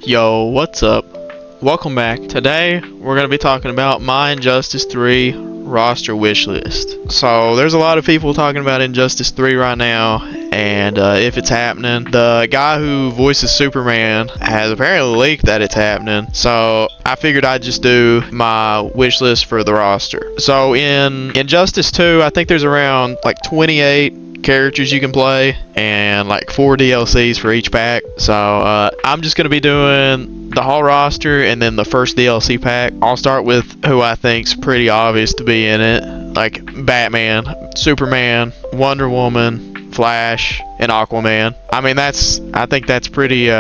Yo, what's up? Welcome back. Today, we're going to be talking about my Injustice 3 roster wish list. So, there's a lot of people talking about Injustice 3 right now, and if it's happening. The guy who voices Superman has apparently leaked that it's happening, so I figured I'd just do my wish list for the roster. So, in Injustice 2, I think there's around like 28 characters you can play and like 4 DLCs for each pack. So I'm just gonna be doing the whole roster and then the first DLC pack. I'll start with who I think's pretty obvious to be in it, like Batman, Superman, Wonder Woman, Flash, and Aquaman. I mean, I think that's pretty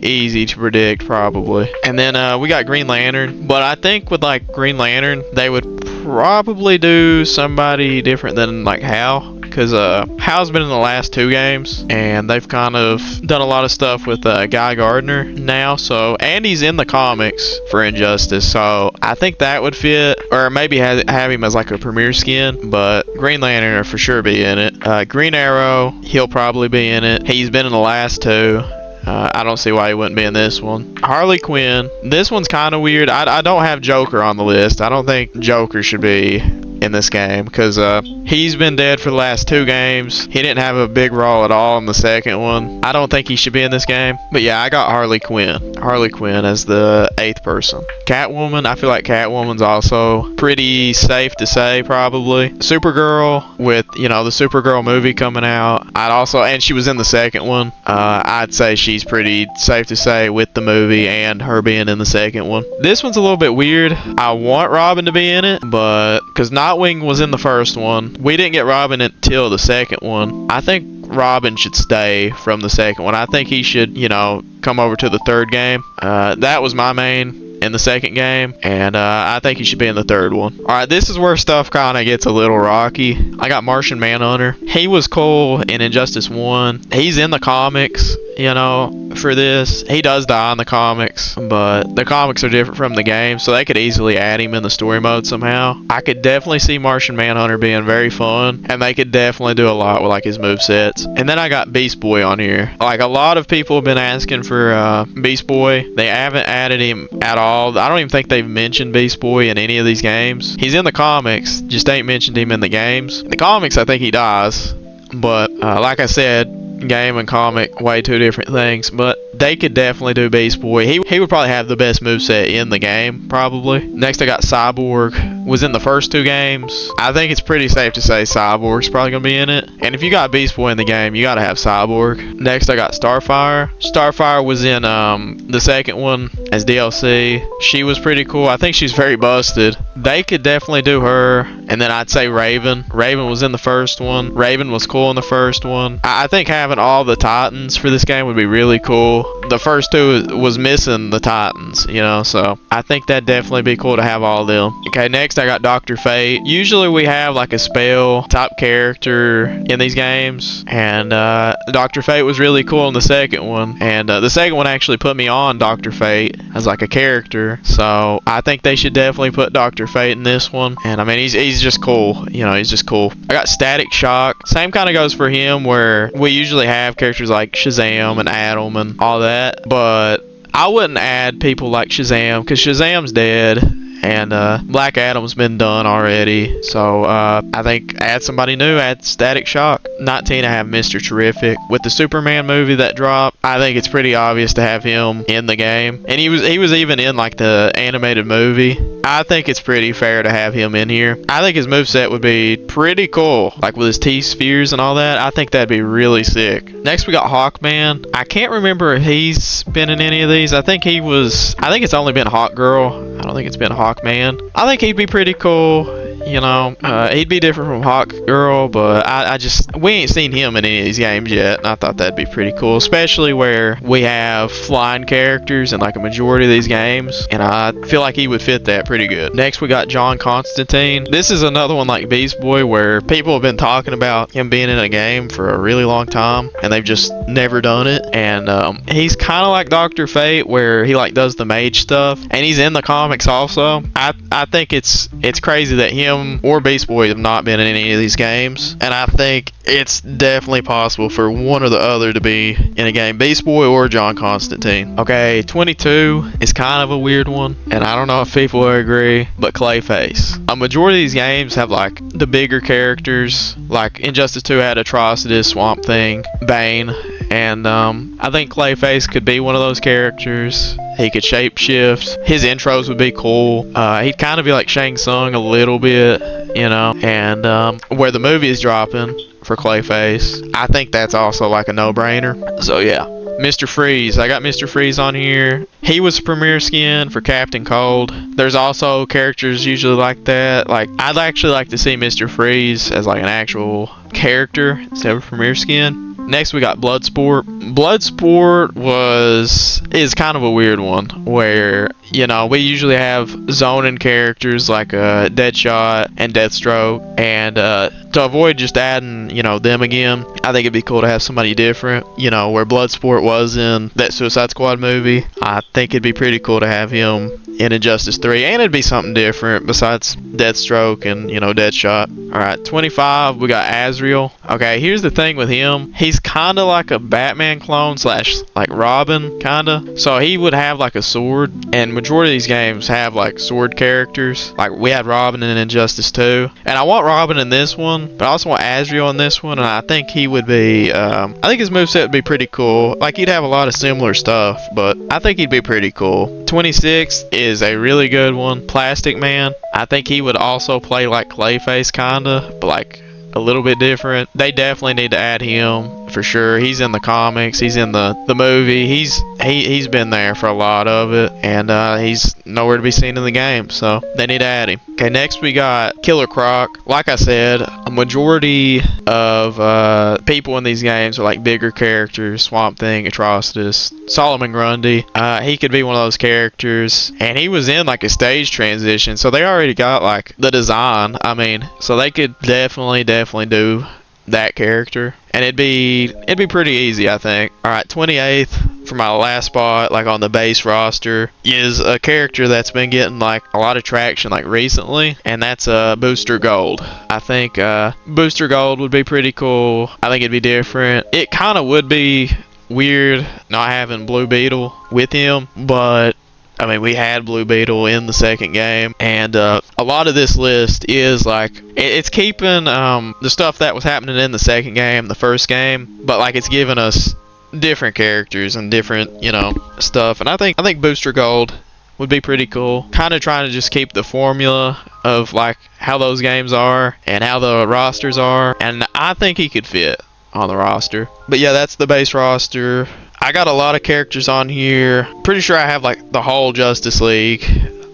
easy to predict probably. And then we got Green Lantern, but I think with like Green Lantern they would probably do somebody different than like Hal, because Hal's been in the last 2 games and they've kind of done a lot of stuff with Guy Gardner now, so and he's in the comics for Injustice, so I think that would fit, or maybe have him as like a premiere skin. But Green Lantern will for sure be in it. Green Arrow, he'll probably be in it. He's been in the last 2. I don't see why he wouldn't be in this one. Harley Quinn. This one's kind of weird. I don't have Joker on the list. I don't think Joker should be in this game because he's been dead for the last 2 games. He didn't have a big role at all in the second one. I don't think he should be in this game. But yeah, I got Harley Quinn. Harley Quinn as the 8th person. Catwoman. I feel like Catwoman's also pretty safe to say probably. Supergirl, with the Supergirl movie coming out. And she was in the second one. I'd say she's pretty safe to say with the movie and her being in the second one. This one's a little bit weird. I want Robin to be in it, but because Nightwing was in the first one, we didn't get Robin until the second one. I think Robin should stay from the second one. I think he should, come over to the third game. That was my main in the second game, and I think he should be in the third one. Alright, this is where stuff kind of gets a little rocky. I got Martian Manhunter. He was cool in Injustice 1. He's in the comics, for this. He does die in the comics, but the comics are different from the game, so they could easily add him in the story mode somehow. I could definitely see Martian Manhunter being very fun, and they could definitely do a lot with like his movesets. And then I got Beast Boy on here. Like, a lot of people have been asking for Beast Boy. They haven't added him at all. I don't even think they've mentioned Beast Boy in any of these games. He's in the comics, just ain't mentioned him in the games. In the comics, I think he dies, but like I said, game and comic, way 2 different things. But they could definitely do Beast Boy. He would probably have the best moveset in the game, probably. Next, I got Cyborg. Was in the first 2 games. I think it's pretty safe to say Cyborg's probably gonna be in it. And if you got Beast Boy in the game, you gotta have Cyborg. Next, I got Starfire. Starfire was in the second one as DLC. She was pretty cool. I think she's very busted. They could definitely do her. And then I'd say Raven. Raven was in the first one. Raven was cool in the first one. I think having all the Titans for this game would be really cool. The first 2 was missing the Titans, so I think that'd definitely be cool to have all of them. Okay, next I got Dr. Fate. Usually we have like a spell type character in these games, and Dr. Fate was really cool in the second one, and the second one actually put me on Dr. Fate as like a character, so I think they should definitely put Dr. Fate in this one. And I mean, he's just cool, he's just cool. I got Static Shock. Same kind of goes for him, where we usually have characters like Shazam and Atom and all that, but I wouldn't add people like Shazam because Shazam's dead and Black Adam's been done already, so I think add somebody new, add Static Shock. 19, I have Mr. Terrific. With the Superman movie that dropped, I think it's pretty obvious to have him in the game, and he was even in like the animated movie. I think it's pretty fair to have him in here. I think his moveset would be pretty cool, like with his T-spheres and all that. I think that'd be really sick. Next, we got Hawkman. I can't remember if he's been in any of these. I think it's only been Hawkgirl. I don't think it's been Hawkman. I think he'd be pretty cool. He'd be different from Hawkgirl, but we ain't seen him in any of these games yet, and I thought that'd be pretty cool, especially where we have flying characters in like a majority of these games, and I feel like he would fit that pretty good. Next, we got John Constantine. This is another one like Beast Boy, where people have been talking about him being in a game for a really long time, and they've just never done it. And he's kind of like Dr. Fate, where he like does the mage stuff, and he's in the comics also. I think it's crazy that him him or Beast Boy have not been in any of these games, and I think it's definitely possible for one or the other to be in a game, Beast Boy or John Constantine. Okay, 22 is kind of a weird one, and I don't know if people will agree, but Clayface. A majority of these games have like the bigger characters, like Injustice 2 had Atrocitus, Swamp Thing, Bane, and I think Clayface could be one of those characters. He could shapeshift. His intros would be cool. He'd kind of be like Shang Tsung a little bit, you know. And where the movie is dropping for Clayface, I think that's also like a no-brainer. So yeah, Mr. Freeze. I got Mr. Freeze on here. He was a premier skin for Captain Cold. There's also characters usually like that. Like, I'd actually like to see Mr. Freeze as like an actual character instead of a premier skin. Next we got Bloodsport. Bloodsport is kind of a weird one where, you know, we usually have zoning characters like Deadshot and Deathstroke, and to avoid just adding, you know, them again, I think it'd be cool to have somebody different, you know, where Bloodsport was in that Suicide Squad movie. I think it'd be pretty cool to have him in Injustice 3, and it'd be something different besides Deathstroke and, you know, Deadshot. Alright, 25, we got Azrael. Okay, here's the thing with him. He's kind of like a Batman clone slash like Robin, kind of. So he would have like a sword, and majority of these games have like sword characters. Like we had Robin in Injustice 2, and I want Robin in this one, but I also want Azrael in this one, and I think he would be, I think his moveset would be pretty cool. Like he'd have a lot of similar stuff, but I think he'd be pretty cool. 26 is a really good one, Plastic Man. I think he would also play like Clayface kinda, but like a little bit different. They definitely need to add him for sure. He's in the comics, he's in the movie, he's been there for a lot of it, and he's nowhere to be seen in the game, so they need to add him. Okay, next we got Killer Croc. Like I said, a majority of people in these games are like bigger characters, Swamp Thing, Atrocitus, Solomon Grundy. He could be one of those characters, and he was in like a stage transition, so they already got like the design. I mean, so they could definitely do that character, and it'd be pretty easy, I think. Alright, 28th for my last spot, like on the base roster, is a character that's been getting like a lot of traction like recently, and that's Booster Gold. I think Booster Gold would be pretty cool. I think it'd be different. It kind of would be weird not having Blue Beetle with him, but I mean, we had Blue Beetle in the second game, and a lot of this list is like, it's keeping the stuff that was happening in the second game, the first game, but like it's giving us different characters and different, you know, stuff. And I think Booster Gold would be pretty cool. Kind of trying to just keep the formula of like how those games are and how the rosters are, and I think he could fit on the roster. But yeah, that's the base roster. I got a lot of characters on here. Pretty sure I have like the whole Justice League.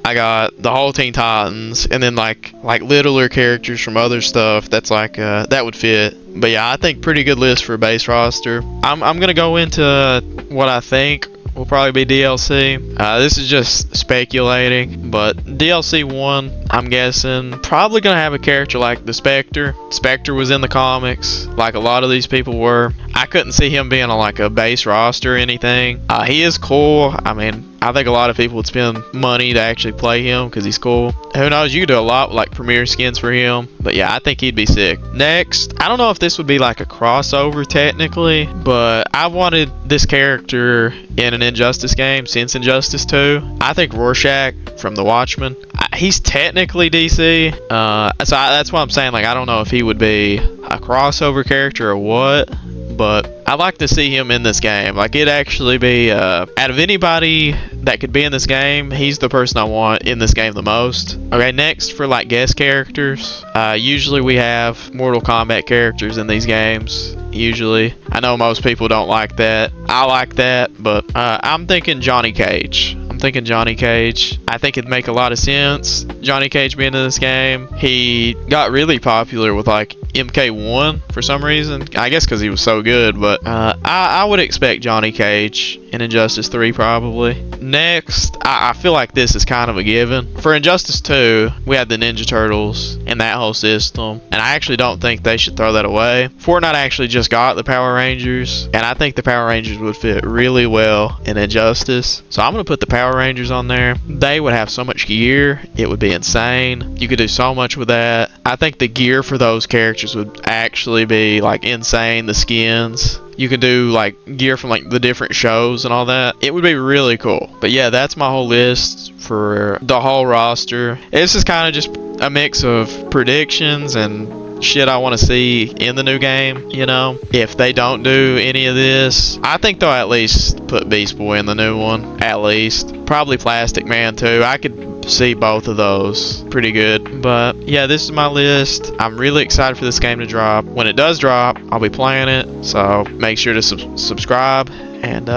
I got the whole Teen Titans, and then like littler characters from other stuff that's like that would fit. But yeah, I think pretty good list for a base roster. I'm gonna go into what I think will probably be DLC. This is just speculating, but DLC 1, I'm guessing, probably gonna have a character like the Spectre. Spectre was in the comics, like a lot of these people were. I couldn't see him being on like a base roster or anything. He is cool. I mean, I think a lot of people would spend money to actually play him because he's cool. Who knows, you could do a lot with like premier skins for him. But yeah, I think he'd be sick. Next, I don't know if this would be like a crossover technically, but I wanted this character in an Injustice game since Injustice 2. I think Rorschach from The Watchmen. He's technically DC. So that's what I'm saying. Like, I don't know if he would be a crossover character or what, but I'd like to see him in this game. Like, it'd actually be, out of anybody that could be in this game, he's the person I want in this game the most. Okay, next for like guest characters, usually we have Mortal Kombat characters in these games. Usually, I know most people don't like that. I like that, but I'm thinking Johnny Cage. I think it'd make a lot of sense. Johnny Cage being in this game. He got really popular with like MK1 for some reason. I guess because he was so good, but I would expect Johnny Cage in Injustice 3 probably. Next, I feel like this is kind of a given. For Injustice 2, we had the Ninja Turtles and that whole system, and I actually don't think they should throw that away. Fortnite actually just got the Power Rangers, and I think the Power Rangers would fit really well in Injustice. So I'm going to put the Power Rangers on there. They would have so much gear, it would be insane. You could do so much with that. I think the gear for those characters would actually be like insane. The skins. You could do like gear from like the different shows and all that. It would be really cool. But yeah, that's my whole list for the whole roster. It's just kind of just a mix of predictions and shit I want to see in the new game, you know. If they don't do any of this, I think they'll at least put Beast Boy in the new one. At least. Probably Plastic Man too. I could see both of those pretty good. But yeah, this is my list. I'm really excited for this game to drop. When it does drop, I'll be playing it. So make sure to subscribe. And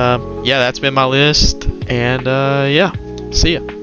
yeah, that's been my list. And yeah, see ya.